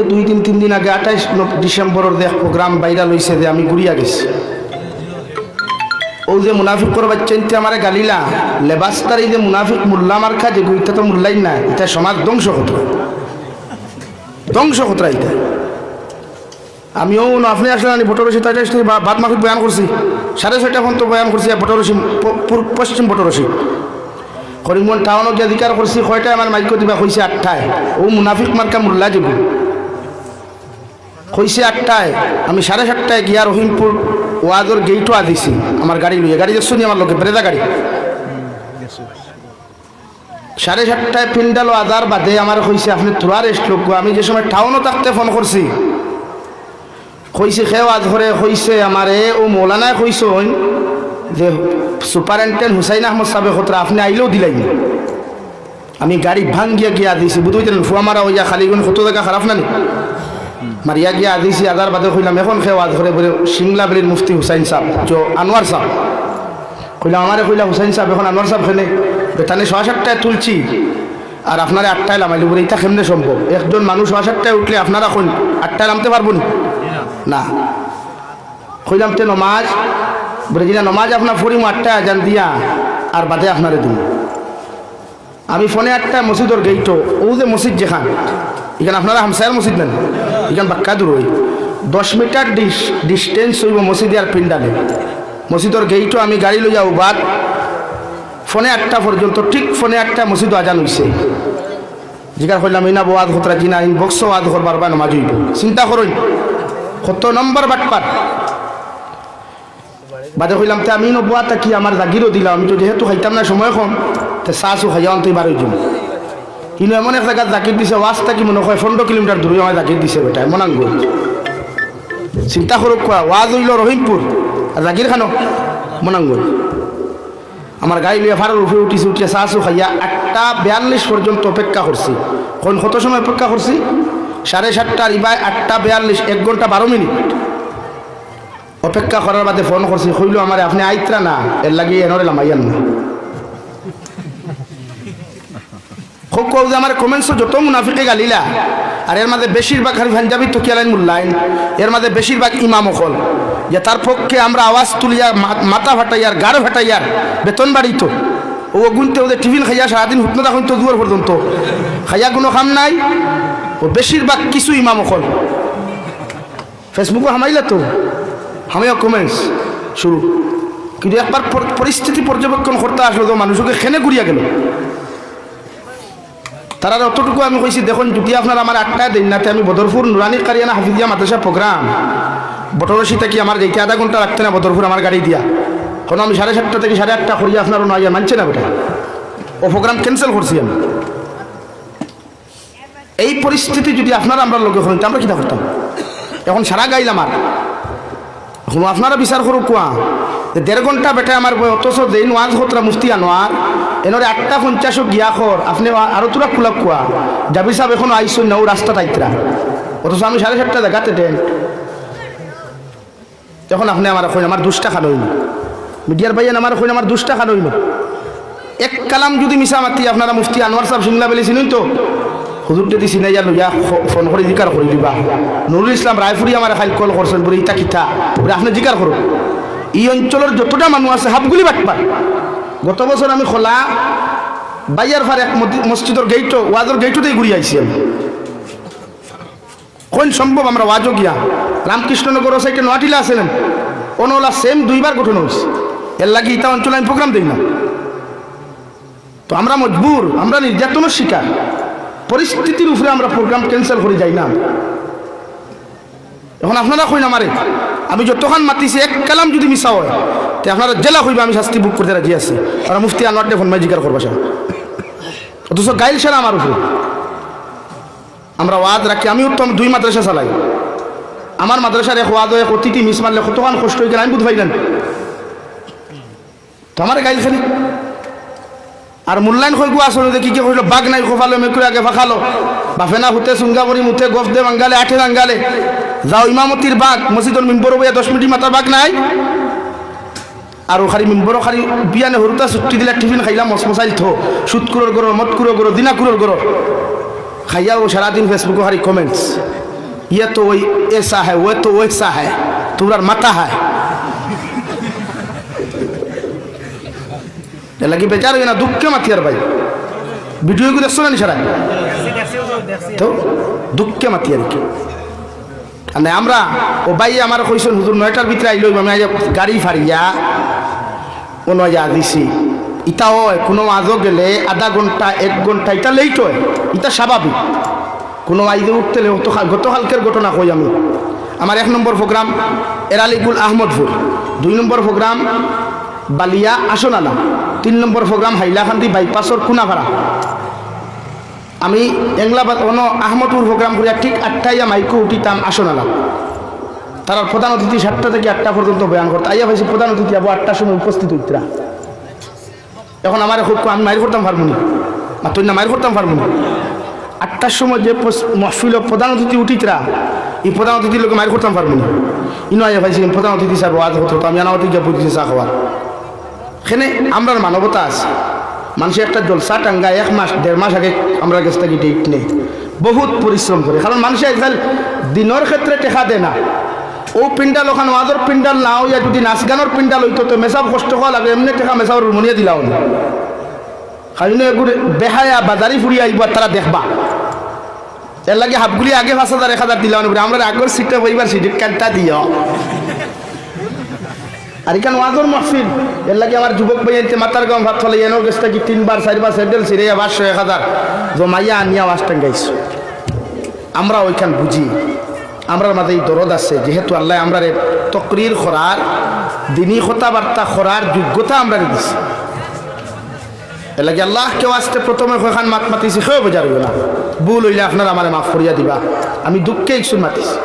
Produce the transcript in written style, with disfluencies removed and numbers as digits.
2-3 দিন আগে 28 ডিসেম্বরের দেখ প্রোগ্রাম ভাইরাল হয়েছে যে আমি ঘুরিয়া গেছি ও যে মুনাফিক করে বাচ্চাইতে আমার গালিলা লেবাস্তার এই যে মুনাফিক মুল্লা মার্কা যে গুইটা তো মুল্লাই না এটা সমাজ ধ্বংস খতরা এটা আমিও আপনি আসলে আমি বটরসি তাই বাদ মাফিক বয়ান করছি 6:30 এখন তো বয়ান করছি বটরসি পশ্চিম বটরসি করিমগঞ্জ টাউনত গিয়ে অধিকার করছি কয়টায় আমার মাইক দিবা কইছে 8টায় ও মুনাফিক মার্কা মুল্লা যাব কইছে 8টায় আমি 7:30টায় গিয়া রহিমপুর ওয়াজর গেইটও আদিছি আমার গাড়ি লইয়া গাড়ি দেখছো নি আমার লোকে ব্রেজা গাড়ি 7:30টায় পিন্ডাল আদার বাদে আমার কইছে আপনি তোরা রেস্ট লোক আমি যে সময় টাউনও থাকতে ফোন করছি কইছে খেয়ে আজ ঘরে কইছে আমারে ও মৌলানায় কইছে যে সুপারিনটেন্ডেন্ট হুসাইন আহমদ সাহেব খতরা আপনি আইলেও দিলাই আমি গাড়ি ভাঙ্গিয়া গিয়া দিছি বুঝতেন ফুয়া মারা হইয়া খালিগুন কত জায়গা খারাপ না নি মারিয়া গিয়া দিছি আদার বাদে কইলাম এখন খেয়ে আজ ঘরে বলে সিংলা বেলির মুফতি হুসাইন সাহেব যে আনোয়ার সাহেব কইলাম আমারে কইলা হুসাইন সাহেব এখন আনোয়ার সাহেব খেলে বেতানে 7:30টায় তুলছি আর আপনারা 8টায় লামাইলি বলে এটা কেমনে সম্ভব একজন মানুষ 7:30টায় উঠলে আপনারা 8টায় নামতে পারবেন না কইলাম তে নমাজ বলে যেটা নমাজ আপনার পড়ি 8টায় আজান দিয়া আর বাদে আপনারে দিন আমি ফোনে 8টায় মসজিদর গেইটো ও যে মসজিদ যেখান এখানে আপনারা হামসায়ের মসজিদ নেন এখানে বাক্কা দূর হই 10 মিটার ডিস্টেন্স হইব মসজিদে আর পিন্ডালে মসজিদর গেইটো আমি গাড়ি লইয়া বাদ ফোনে 8টা পর্যন্ত ঠিক ফোনে 8টায় মসজিদ আজান হইছে জিজ্ঞাসা করলাম ইনা বোয়াদ খতরা কিনা বক্স ওয়াদ করবার বা নমাজ হইব চিন্তা করুন কত নম্বর বাটপাট বাদে কইলাম তে আমি নবুয়াটা কি আমার জাগিরও দিলাম আমি তো যেহেতু খাইতাম না সময় কম তে চাচু খাইয়ান তুই বারোই যাম কিন্তু এমন এক জায়গায় জাকির দিছে ওয়াজটা কি মনে হয় 15 কিলোমিটার দূরে আমার জাকির দিছে বেটা মনাঙ্গঞ্জ চিন্তা করুক কোয়া ওয়াজ হইল রহিমপুর আর জাকির খানো মনাঙ্গঞ্জ আমার গাড়ি লিয়ে ফাড়ার উপরে উঠিছে উঠিয়া চাচু খাইয়া 8:42 পর্যন্ত অপেক্ষা করছি কোন কত সময় অপেক্ষা করছি 7:30টার ইবাই 8:42 1 ঘন্টা 12 মিনিট অপেক্ষা করার বাদে ফোন করছি কইল আমার আপনি আইত্রা না এর লাগি এনরে লামাইয়ান না খুব কও যে আমার কমেন্টস যত মুনাফিকে গালিলা আর এর মাঝে বেশিরভাগ খালি পাঞ্জাবি তকিয়ালাইন মুল্লাইন এর মাঝে বেশিরভাগ ইমাম হল যে তার পক্ষে আমরা আওয়াজ তুলিয়া মাথা ফাটাইয়ার গাড় ফাটাইয়ার বেতন বাড়িত ও গুনতে ওদের টিফিন খাইয়া সারাদিন হুটনো তখন তো দুয়ার পর্যন্ত খাইয়া কোনো খাম নাই ও বেশিরভাগ কিছু ইমাম হল ফেসবুকে হামাইলা তো আমিও কমেন্টস শুরু কিন্তু একবার পরিস্থিতি পর্যবেক্ষণ করতে আসলো তো মানুষকে খেনে ঘুরিয়া গেল তারা অতটুকু আমি কইছি দেখুন যদি আপনার আমার 8টায় দিন নাতে আমি বদরপুর নুরানি কারিয়ানা হাফিজিয়া মাদ্রাসা প্রোগ্রাম বটরসি থেকে আমার যেতে আধা ঘন্টা রাখতে না বদরপুর আমার গাড়ি দিয়া কারণ আমি 7:30 থেকে 8:30 করিয়া আপনারও নয় মানছে না বেটা ও প্রোগ্রাম ক্যান্সেল করছি আমি এই পরিস্থিতি যদি আপনারা আমরা লোকে হইত আমরা কিনা করতাম এখন সারা গাইলাম আর এখন আপনারা বিচার করুক কোয়া 1.5 ঘন্টা বেটা আমার বই অথচ দিন ওয়াজ হতরা মুফতি আনোয়ার এনরে 8:50 গিয়া খর আপনি আরো তোরা কুলাক কোয়া যাবি সাহেব এখন আইসুন না ও রাস্তা তাইতরা অথচ আমি 7:30 জায়গাতে টেন্ট তখন আপনি আমার কইন আমার 2 টাকা নইল মিডিয়ার ভাইয়ান আমার কইন আমার 2 টাকা নইল এক কালাম যদি মিশা মাতি আপনারা মুফতি আনোয়ার সাহেব সিংলা বেলি চিনুন তো হুজুর যদি চিনাইয়া লইয়া ফোন করে জিকার করে দিবা নুরুল ইসলাম রায়পুরি আমার খাইল কল করছেন বলে ইটা কিতা বলে আপনি জিকার করুন এই অঞ্চলের যতটা মানুষ আছে হাফগুলি বাটপার গত বছর আমি খোলা বাইয়ার ফার এক মসজিদের গেইটো ওয়াজের গেইটোতেই ঘুরি আইছি আমি কোন সম্ভব আমরা ওয়াজও গিয়া রামকৃষ্ণনগর সাইডে নোয়াটিলা আছেন অনওলা সেম 2বার গঠন হয়েছে এর লাগে ইটা অঞ্চলে আমি প্রোগ্রাম দিই না তো আমরা মজবুর আমরা নির্যাতনের শিকার পরিস্থিতির উপরে আমরা প্রোগ্রাম ক্যান্সেল করে যাই না এখন আপনারা কইন আমারে আমি যতক্ষণ মাতিছি এক কালাম যদি মিশা হয় তো আপনারা জেলা হইবে আমি শাস্তি বুক করতে রাজি আছি আর মুফতি আনোয়ার ফোন মাই জিকার করবা অথচ গাইল সেরা আমার উপরে আমরা ওয়াদ রাখি আমিও তো 2 মাদ্রাসা চালাই আমার মাদ্রাসার এক ওয়াদ এক অতিথি মিস মারলে কতক্ষণ কষ্ট হয়ে গেল আমি বুঝ পাইলেন তো আমার গাইল খেলি আর মূল্যায়ন হয়ে গো আসলে কি কি হইল বাঘ নাই খোফালো মেকুরে আগে ফাঁকালো বাফেনা হুতে সুঙ্গাবরি মুথে গফ দে বাঙ্গালে 8 বাঙ্গালে যাও ইমামতির বাঘ মসজিদর মিম্বর বইয়া 10 মিনিট মাতার বাঘ নাই আর খালি মিম্বর খালি বিয়ানে হরুতা ছুটি দিলে টিফিন খাইলাম মশমশাইল থো সুৎকুরোর গরো মতকুরো গরো দিনাকুরোর গরো খাইয়া ও সারাদিন ফেসবুকে খালি কমেন্টস ये तो वही ऐसा है, वो तो वैसा है, तुम्हारा माथा है। लगी बेचार ना दुख के माथियार भाई वीडियो को देखो ना निशारा तो दुख के माथियार की মানে আমরা ও ভাই আমার কইছেন হুজুর 9টার ভিতরে আইলো আমি আজ গাড়ি ফারিয়া কোনো যা দিছি ইটা হয় কোনো আজও গেলে আধা ঘন্টা 1 ঘন্টা এটা লেট হয়, এটা স্বাভাবিক। কোনো আইজে উঠতে গতকালকের ঘটনা কই আমি, আমার 1 নম্বর প্রোগ্রাম এরালিগুল আহমদপুর, 2 নম্বর প্রোগ্রাম বালিয়া আসনালা, 3 নম্বর প্রোগ্রাম হাইলাকান্দি বাইপাসর কুনাভাড়া। আমি এংলাবাদ আহমদপুর প্রোগ্রাম করিয়া ঠিক 8টায় মাইকো উঠিতাম আসনালা। তারা প্রধান অতিথি 7টা থেকে 8টা পর্যন্ত বয়ান করতে আইয়া ভাইছি প্রধান অতিথি আবার 8টার সময় উপস্থিত হইতরা। এখন আমার খুব আমি মাইর করতাম পারবনি, মাত্র না মাইর করতাম পারবনি। 8টার সময় যে মহফিল প্রধান অতিথি উঠিতরা, এই প্রধান অতিথির লোক মাইর করতাম পারবনি। ইনো আইয়া ভাইছি প্রধান অতিথি স্যার ওয়াজ হতো, তো আমি আনামতি গিয়ে বুঝছি চা খাওয়ার। এখানে আমরার মানবতা আছে। মানুষের একটা জলসা টাঙ্গা 1 মাস 1.5 মাস আগে আমরা কাছ থেকে ডেট নেই, বহুত পরিশ্রম করে। কারণ মানুষের আজকাল দিনের ক্ষেত্রে টেকা দেয় না। ও পিন্ডাল ওখানে ওয়াজর পিন্ডাল না হইয়া যদি নাচ গানোর পিন্ডাল হইতো তো মেসাব কষ্ট হওয়া লাগে, এমনি টেকা মেসাব রুমনিয়া দিলাও না। খালি এগুলো বেহায়া বাজারি ফুরি আইব তারা দেখবা, এর লাগে হাফগুলি আগে 5,000 1,000 দিলাম না, আমরা আগের সিটটা বইবার সিটের কার্ডটা দিও। আর এখানে ওয়াজর মাহফিল এর লাগে আমার যুবক ভাই এনতে মাতার গাঁও ভাত ফলে এনোর গেছটা কি 3বার 4বার স্যান্ডেল ছিঁড়ে 500 1000 জমাইয়া আনিয়া ওয়াজটা গাইছো। আমরা ওইখান বুঝি, আমরার মাঝে এই দরদ আছে, যেহেতু আল্লাহ আমরা তকরির করার দিনী কথাবার্তা করার যোগ্যতা আমরা দিছি। এর লাগে আল্লাহ কেউ আসতে প্রথমে কয়খান মাত মাতিছি কেউ বোঝার না, ভুল হইলে আপনারা আমার মাফ করিয়া দিবা। আমি দুঃখে ইচ্ছুর মাতিছি।